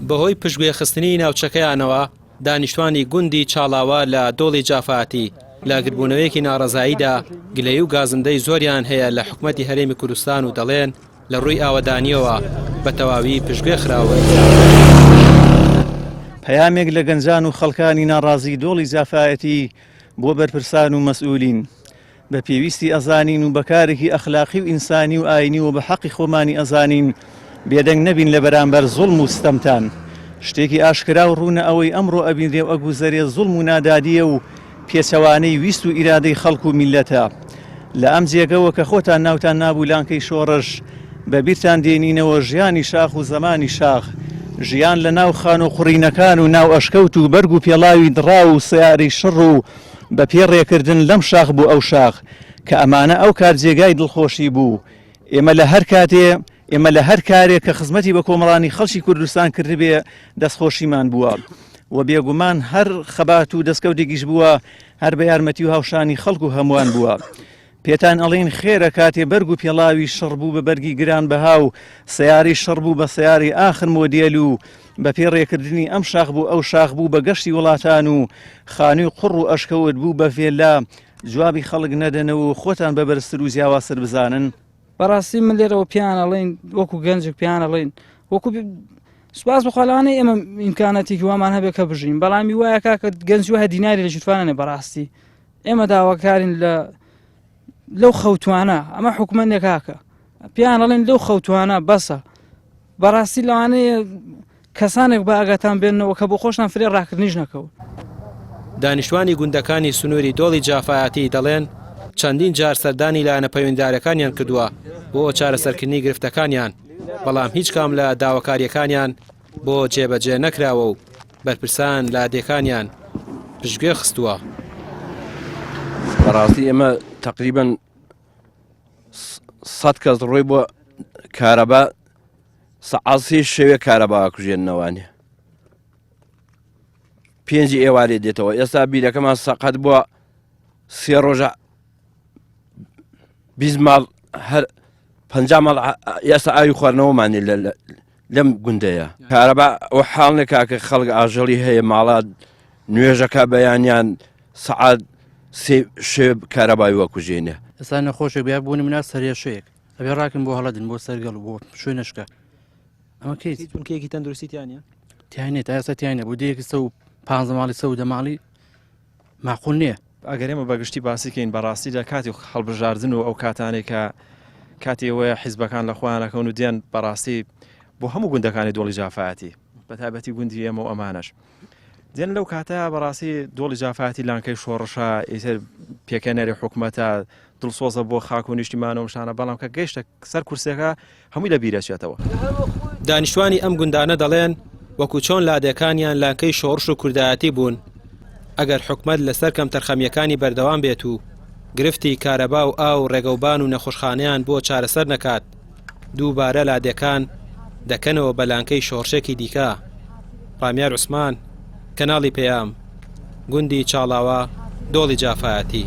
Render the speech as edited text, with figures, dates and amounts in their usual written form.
بەهۆی پشتگوێخستنی ناوچەکەیانەوە دانیشتوانی گوندی چاڵاوە لە دۆڵی جافاتی لە گربوونەوەیەکی ناڕەزاییدا گلەیی و گازندەی زۆریان هەیە لە حکومەتی هەرێمی کوردستان و دەڵێن لە ڕووی ئاوەدانیەوە بە تەواوی پشتگوێ خراوە. پەیامێک لە گەنجان و خەڵکانی ناڕازی دۆڵی جافایەتی بۆ بەرپرسان و مەسئولین بە پێویستی ئەزانین و بەکارێکی ئەخلاقی و ئینسانی و ئاینی و بە حەقی خۆمانی ئەزانین بێدەنگ نەبین لە بەرامبەر زوڵم و ستەمتان. شتێکی ئاشکرا و ڕوونە ئەوەی ئەمڕۆ ئەبینرێ و ئەگوزەرێ زوڵم و نادادیە و پێچەوانەی ویست و ئیرادەی خەڵک و میلەتە. لە ئەم جێگەوە کە خۆتان ناوتان نابوو لانکەی شۆڕش بەبیرتان دێنینەوە ژیانی شاخ و زەمانی شاخ، ژیان لە ناو خان و خوڕینەکان و ناو ئەشکەوت و بەرگ و پێڵاوی دڕا و سیاری شڕ و بە پێڕێکردن لەم شاخ بوو ئەو شاخ کە ئەمانە ئەو کار جێگای دڵخۆشی بوو. ئێمە لە هەر کارێک کە خزمەتی بە کۆمەڵانی خەڵکی کوردستان کردبێ دەستخۆشیمان بووە و بێگومان هەر خەبات و دەستکەوتێکیش بووە هەر بە یارمەتی و هاوشانی خەڵک و هەمووان بووە. پێتان ئەڵێن خێرە کاتێ بەرگ و پێڵاوی شڕ بوو بە بەرگی گران بەها و سیاری شڕ بوو بە سیاری ئاخر مۆدێل و بە پێڕێکردنی ئەم شاخ بوو ئەو شاخ بوو بە گەشتی وڵاتان و خانووی قوڕ و ئەشکەوت بوو بە فێلا جوابی خەڵک نەدەنەوە و خۆتان بە بەرزتر و جیاوازتر بزانن. بەڕاستی من لێرەوە پیان ئەڵێن وەکو گەنجێک پیان ئەڵێن وەکو سوپاس بەخۆلانەی ئێمە ئیمکانەتێکی وامان هەبێت کە بژین، بەڵامی وایە کاکە گەنج وایە دیناری لە ژوتوانە بەڕاستی ئێمە داواکارین لەو خەوتوانە ئەمە حکومەتێک کاکە پیان ئەڵێن لەو خەوتوانە بەسە. بەڕاستی لەوانەیە کەسانێک بە ئاگاتان بێنەوە کە بۆ خۆشتان فرێ ڕاکردنیش نەکەوت. دانیشتوانی گوندەکانی سنووری دۆڵی جافایەتی دەڵێن چەندین جار سەردانی لایەنە پەیوەندداریەکانیان کردووە بۆ چارەسەرکردنی گرفتەکانیان، بەڵام هیچ کام لە داواکاریەکانیان بۆ جێبەجێ نەکراوە و بەرپرسان لادێکانیان پشتگوێ خستووە. بەڕاستی ئێمە تقریباً 100 کەس ڕۆی بۆ کارەبا سەعاسی شەوێ کارەبا کوژێننەوانێ 5 ئێوارێ دێتەوە. ئێستا بیرەکەمان سەقەت بووە 3 ڕۆژە 20 ماڵ هەر 50 ماڵ ئێستا ئاوی خواردنەوەمانی لەم گوندەیە. کارەبا ئەو حاڵنێک کاکە خەڵک ئاژەڵی هەیە ماڵات نوێژەکە بەیانیان سەعات 3 شێب کارەبای وەکوژێنێ. ئێستا نەخۆشێک بیا بوونی منە سەرێشەیەک ئەبێ ڕاکن بۆ هەڵەدن بۆ سەرگەڵ و بۆ شوێنشکە ئەمە کێکی تەندروستیتیانە تیانێت تا ئێستا تیانە بۆ دەیەکی 150 ماڵی 110 ماڵی ماقول نییە. ئەگەر ئێمە بەگشتی باسیکەین بەڕاستی لە کاتی هەڵبژاردن و ئەو کاتانێک کە کاتێوەیە حیزبەکان لە خۆیانەکەون و دیان بەڕاستی بۆ هەموو گوندەکانی دۆڵی جافایەتی بەتایبەتی گوندی ئێمە و ئەمانەش دیێن لەو کاتە بەڕاستی دۆڵی جافایەتی لانکەی شۆڕشە ئیتر پێکەنەری حکوومەتە دڵسۆزە بۆ خاک و نیشتیمانە و شانە، بەڵام کە گەیشتە سەر کورسەکە هەمووی لە بیرەچێتەوە. دانیشتوانی ئەم گوندانە دەڵێن وەکو چۆن لادەکانیان لانکەی شۆڕش و کوردایەتی بوون، ئەگەر حکومەت لەسەر کەم تەرخەمیەکانی بەردەوام بێت و گرفتی کارەبا و ئاو ڕێگەوبان و نەخۆشخانەیان بۆ چارەسەر نەکات دووبارە لادەکان دەکەنەوە بە لانکەی شۆڕشێکی دیکە. ڕامیار عوسمان، کەناڵی پەیام، گوندی چاڵاوە، دۆڵی جافایەتی.